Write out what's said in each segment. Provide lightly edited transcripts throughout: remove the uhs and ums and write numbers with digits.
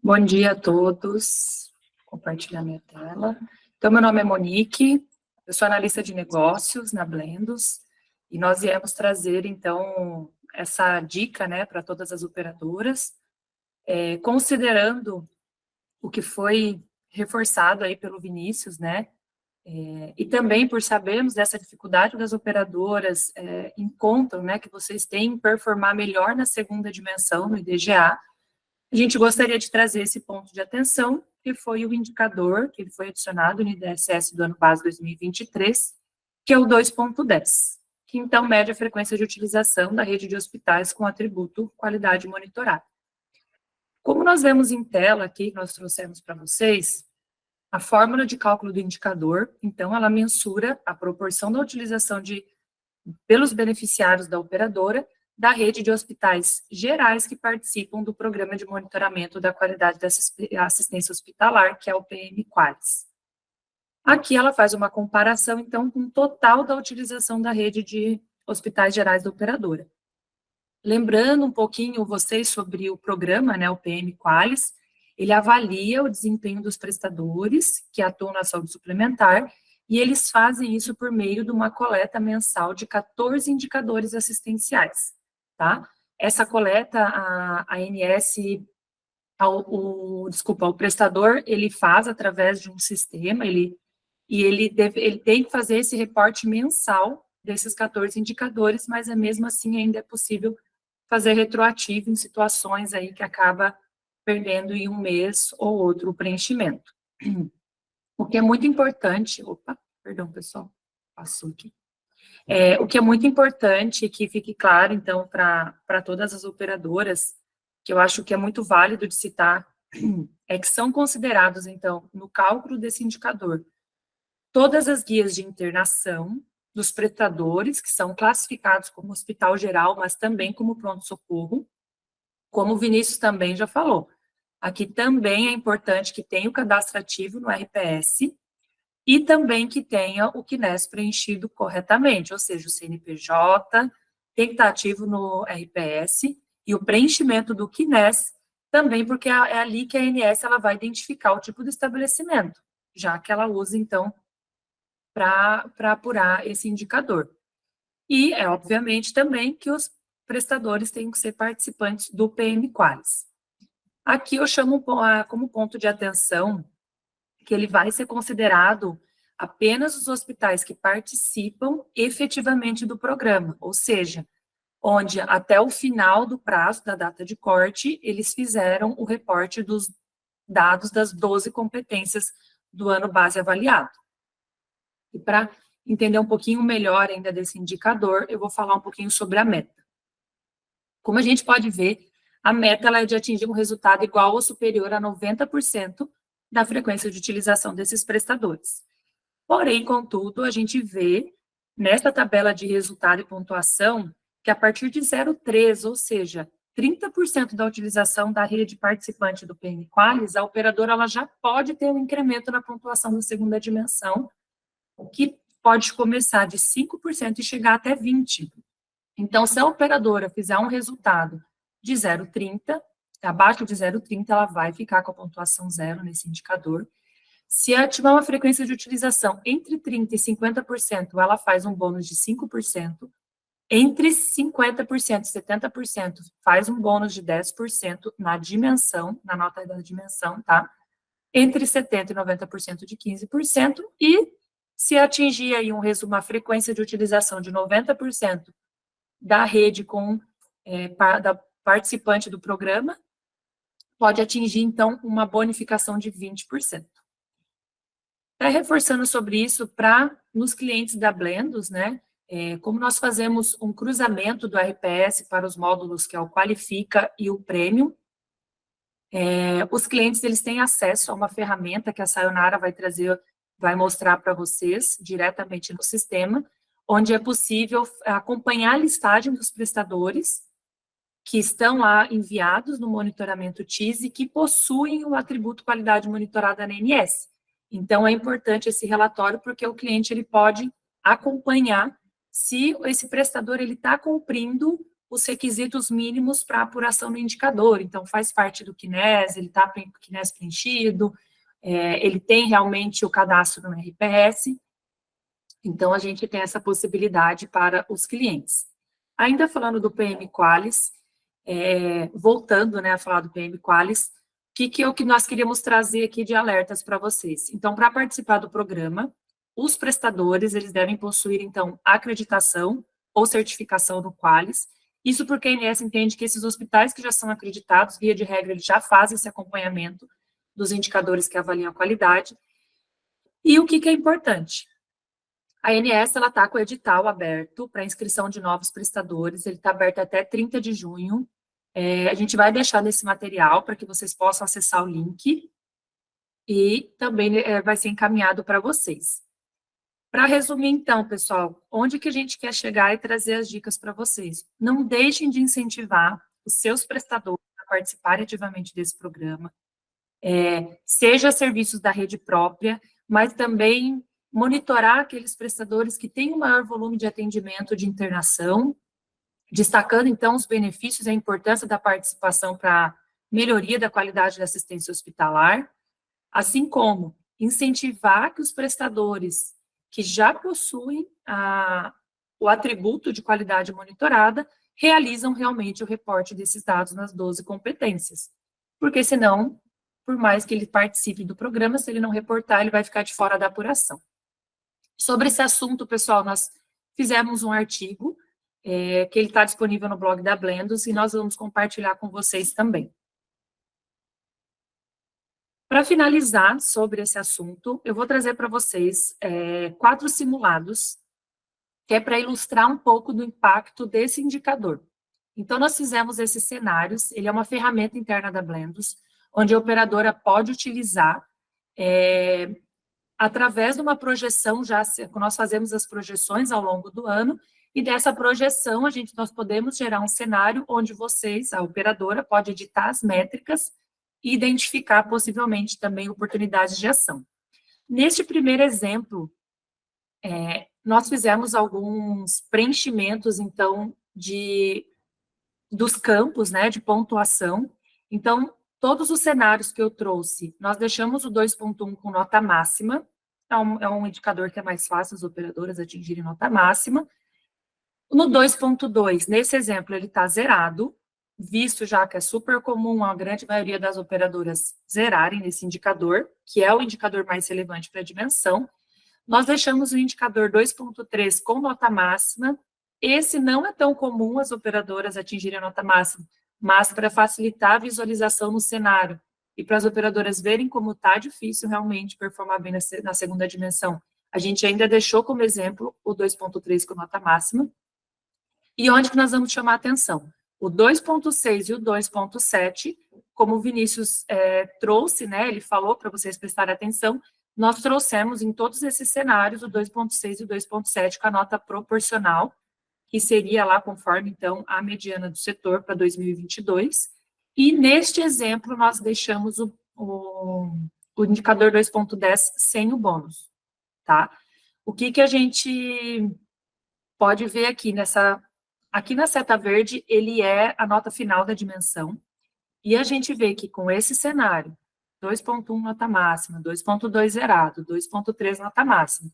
Bom dia a todos. Vou compartilhar minha tela. Então, meu nome é Monique, eu sou analista de negócios na Blendos, e nós viemos trazer, então, essa dica, né, para todas as operadoras, considerando o que foi reforçado aí pelo Vinícius, né, e também por sabermos dessa dificuldade das operadoras, encontram, né, que vocês têm em performar melhor na segunda dimensão, no IDGA. A gente gostaria de trazer esse ponto de atenção, que foi o indicador que ele foi adicionado no IDSS do ano base 2023, que é o 2.10, que então mede a frequência de utilização da rede de hospitais com atributo qualidade monitorada. Como nós vemos em tela aqui, que nós trouxemos para vocês, a fórmula de cálculo do indicador, então, ela mensura a proporção da utilização pelos beneficiários da operadora da rede de hospitais gerais que participam do Programa de Monitoramento da Qualidade da Assistência Hospitalar, que é o PM-QALS. Aqui ela faz uma comparação, então, com o total da utilização da rede de hospitais gerais da operadora. Lembrando um pouquinho vocês sobre o programa, né, o PM-QALS, ele avalia o desempenho dos prestadores que atuam na saúde suplementar, e eles fazem isso por meio de uma coleta mensal de 14 indicadores assistenciais, tá? Essa coleta, a ANS, o prestador, ele faz através de um sistema, ele tem que fazer esse reporte mensal desses 14 indicadores, mas mesmo assim ainda é possível fazer retroativo em situações aí que acaba perdendo em um mês ou outro o preenchimento. O que é muito importante, perdão, pessoal, passou aqui. O que é muito importante, que fique claro, então, para todas as operadoras, que eu acho que é muito válido de citar, é que são considerados, então, no cálculo desse indicador, todas as guias de internação dos prestadores, que são classificados como hospital geral, mas também como pronto-socorro, como o Vinícius também já falou. Aqui também é importante que tenha o cadastro ativo no RPS e também que tenha o CNES preenchido corretamente, ou seja, o CNPJ tem que estar ativo no RPS e o preenchimento do CNES também, porque é ali que a ANS ela vai identificar o tipo de estabelecimento, já que ela usa, então, para apurar esse indicador. E obviamente, também que os prestadores têm que ser participantes do PM-QALS. Aqui eu chamo como ponto de atenção que ele vai ser considerado apenas os hospitais que participam efetivamente do programa, ou seja, onde até o final do prazo da data de corte, eles fizeram o reporte dos dados das 12 competências do ano base avaliado. E para entender um pouquinho melhor ainda desse indicador, eu vou falar um pouquinho sobre a meta. Como a gente pode ver, a meta ela é de atingir um resultado igual ou superior a 90% da frequência de utilização desses prestadores. Porém, contudo, a gente vê nesta tabela de resultado e pontuação que a partir de 0,3, ou seja, 30% da utilização da rede participante do PM-QALS, a operadora ela já pode ter um incremento na pontuação da segunda dimensão, o que pode começar de 5% e chegar até 20%. Então, se a operadora fizer um resultado de 0,30, abaixo de 0,30, ela vai ficar com a pontuação 0 nesse indicador. Se ela tiver uma frequência de utilização entre 30% e 50%, ela faz um bônus de 5%. Entre 50% e 70%, faz um bônus de 10% na dimensão, na nota da dimensão, tá? Entre 70% e 90% de 15%. E se atingir aí uma frequência de utilização de 90% da rede da participante do programa, pode atingir, então, uma bonificação de 20%. Reforçando sobre isso, nos clientes da Blendos, né, como nós fazemos um cruzamento do RPS para os módulos que é o Qualifica e o Premium, os clientes eles têm acesso a uma ferramenta que a Sayonara vai mostrar para vocês diretamente no sistema, onde é possível acompanhar a listagem dos prestadores que estão lá enviados no monitoramento TIS e que possuem o atributo qualidade monitorada na ANS. Então, é importante esse relatório porque o cliente ele pode acompanhar se esse prestador está cumprindo os requisitos mínimos para apuração no indicador. Então, faz parte do CNES, ele está com o CNES preenchido, ele tem realmente o cadastro no RPS. Então, a gente tem essa possibilidade para os clientes. Ainda falando do PM Qualis, voltando, né, a falar do PM Qualis, o que é o que nós queríamos trazer aqui de alertas para vocês? Então, para participar do programa, os prestadores, eles devem possuir, então, acreditação ou certificação no Qualis. Isso porque a ANS entende que esses hospitais que já são acreditados, via de regra, eles já fazem esse acompanhamento dos indicadores que avaliam a qualidade. E o que é importante? A ANS está com o edital aberto para inscrição de novos prestadores, ele está aberto até 30 de junho. A gente vai deixar nesse material para que vocês possam acessar o link e também vai ser encaminhado para vocês. Para resumir, então, pessoal, onde que a gente quer chegar e trazer as dicas para vocês? Não deixem de incentivar os seus prestadores a participarem ativamente desse programa, seja serviços da rede própria, mas também monitorar aqueles prestadores que têm um maior volume de atendimento de internação, destacando, então, os benefícios e a importância da participação para a melhoria da qualidade da assistência hospitalar, assim como incentivar que os prestadores que já possuem o atributo de qualidade monitorada realizam realmente o reporte desses dados nas 12 competências. Porque, senão, por mais que ele participe do programa, se ele não reportar, ele vai ficar de fora da apuração. Sobre esse assunto, pessoal, nós fizemos um artigo que ele está disponível no blog da Blendos e nós vamos compartilhar com vocês também. Para finalizar sobre esse assunto, eu vou trazer para vocês 4 simulados, que é para ilustrar um pouco do impacto desse indicador. Então, nós fizemos esses cenários, ele é uma ferramenta interna da Blendos, onde a operadora pode utilizar através de uma projeção, nós fazemos as projeções ao longo do ano, e dessa projeção nós podemos gerar um cenário onde vocês, a operadora, pode editar as métricas e identificar possivelmente também oportunidades de ação. Neste primeiro exemplo, nós fizemos alguns preenchimentos, então, dos campos, né, de pontuação. Então, todos os cenários que eu trouxe, nós deixamos o 2.1 com nota máxima, é um indicador que é mais fácil as operadoras atingirem nota máxima. No 2.2, nesse exemplo, ele está zerado, visto já que é super comum a grande maioria das operadoras zerarem nesse indicador, que é o indicador mais relevante para a dimensão. Nós deixamos o indicador 2.3 com nota máxima. Esse não é tão comum as operadoras atingirem a nota máxima, mas para facilitar a visualização no cenário e para as operadoras verem como está difícil realmente performar bem na segunda dimensão, a gente ainda deixou como exemplo o 2.3 com nota máxima. E onde que nós vamos chamar a atenção? O 2.6 e o 2.7, como o Vinícius trouxe, né, ele falou para vocês prestarem atenção, nós trouxemos em todos esses cenários o 2.6 e o 2.7 com a nota proporcional, que seria lá conforme, então, a mediana do setor para 2022. E neste exemplo, nós deixamos o indicador 2.10 sem o bônus, tá? O que a gente pode ver aqui aqui na seta verde, ele é a nota final da dimensão, e a gente vê que com esse cenário, 2.1 nota máxima, 2.2 zerado, 2.3 nota máxima,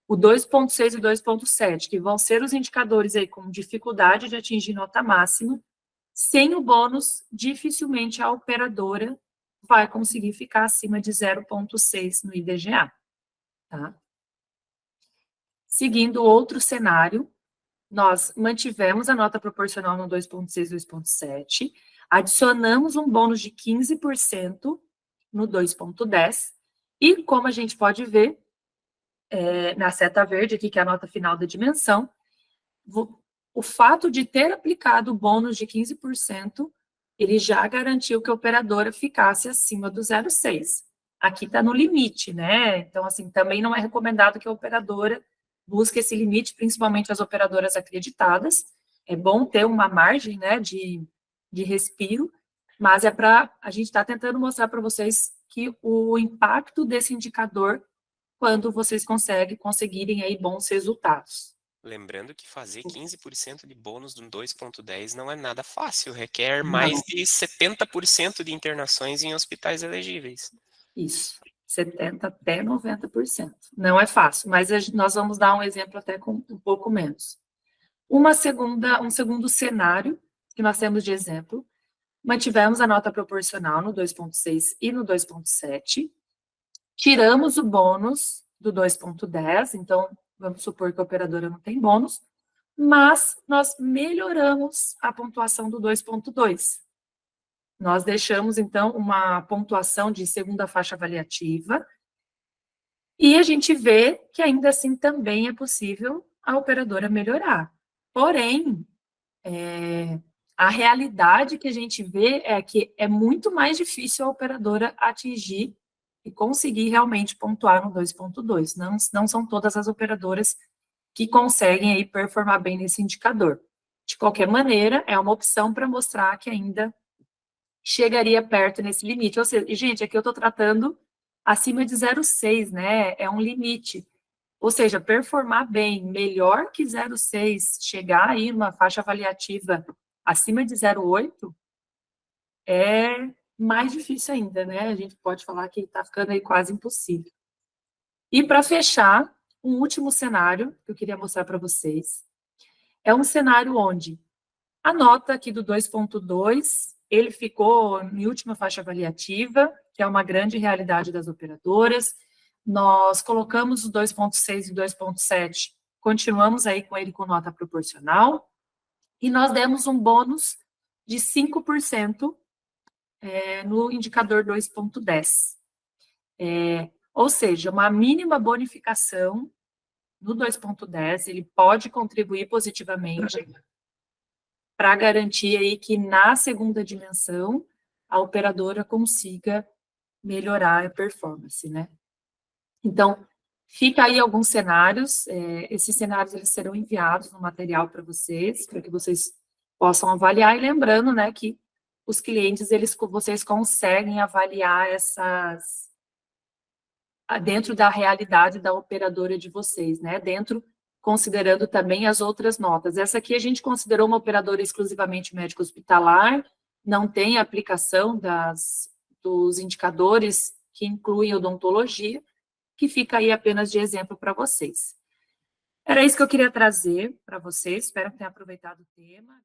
o 2.6 e o 2.7, que vão ser os indicadores aí com dificuldade de atingir nota máxima, sem o bônus, dificilmente a operadora vai conseguir ficar acima de 0.6 no IDGA, tá? Seguindo outro cenário, nós mantivemos a nota proporcional no 2.6 e 2.7, adicionamos um bônus de 15% no 2.10, e como a gente pode ver, na seta verde aqui, que é a nota final da dimensão, o fato de ter aplicado o bônus de 15%, ele já garantiu que a operadora ficasse acima do 0,6. Aqui está no limite, né? Então, assim, também não é recomendado que a operadora busque esse limite, principalmente as operadoras acreditadas. É bom ter uma margem, né, de respiro, mas a gente está tentando mostrar para vocês que o impacto desse indicador quando vocês conseguirem aí bons resultados, Lembrando que fazer 15% de bônus no 2.10 não é nada fácil, requer Não. mais de 70% de internações em hospitais elegíveis. Isso, 70% até 90%. Não é fácil, mas nós vamos dar um exemplo até com um pouco menos. Um segundo cenário que nós temos de exemplo, mantivemos a nota proporcional no 2.6 e no 2.7, tiramos o bônus do 2.10, então vamos supor que a operadora não tem bônus, mas nós melhoramos a pontuação do 2.2. Nós deixamos, então, uma pontuação de segunda faixa avaliativa, e a gente vê que ainda assim também é possível a operadora melhorar. Porém, a realidade que a gente vê é que é muito mais difícil a operadora atingir e conseguir realmente pontuar no 2.2. Não são todas as operadoras que conseguem aí performar bem nesse indicador. De qualquer maneira, é uma opção para mostrar que ainda chegaria perto nesse limite. Ou seja, gente, aqui eu estou tratando acima de 0,6, né? É um limite. Ou seja, performar bem, melhor que 0,6, chegar aí numa faixa avaliativa acima de 0,8, é mais difícil ainda, né? A gente pode falar que está ficando aí quase impossível. E para fechar, um último cenário que eu queria mostrar para vocês, é um cenário onde a nota aqui do 2.2, ele ficou em última faixa avaliativa, que é uma grande realidade das operadoras. Nós colocamos o 2.6 e 2.7, continuamos aí com ele com nota proporcional, e nós demos um bônus de 5% no indicador 2.10. Ou seja, uma mínima bonificação no 2.10, ele pode contribuir positivamente para garantir aí que na segunda dimensão a operadora consiga melhorar a performance, né? Então, fica aí alguns cenários, esses cenários eles serão enviados no material para que vocês possam avaliar, e lembrando, né, que os clientes, vocês conseguem avaliar essas, dentro da realidade da operadora de vocês, né, considerando também as outras notas. Essa aqui a gente considerou uma operadora exclusivamente médico-hospitalar, não tem aplicação dos indicadores que incluem odontologia, que fica aí apenas de exemplo para vocês. Era isso que eu queria trazer para vocês, espero que tenham aproveitado o tema.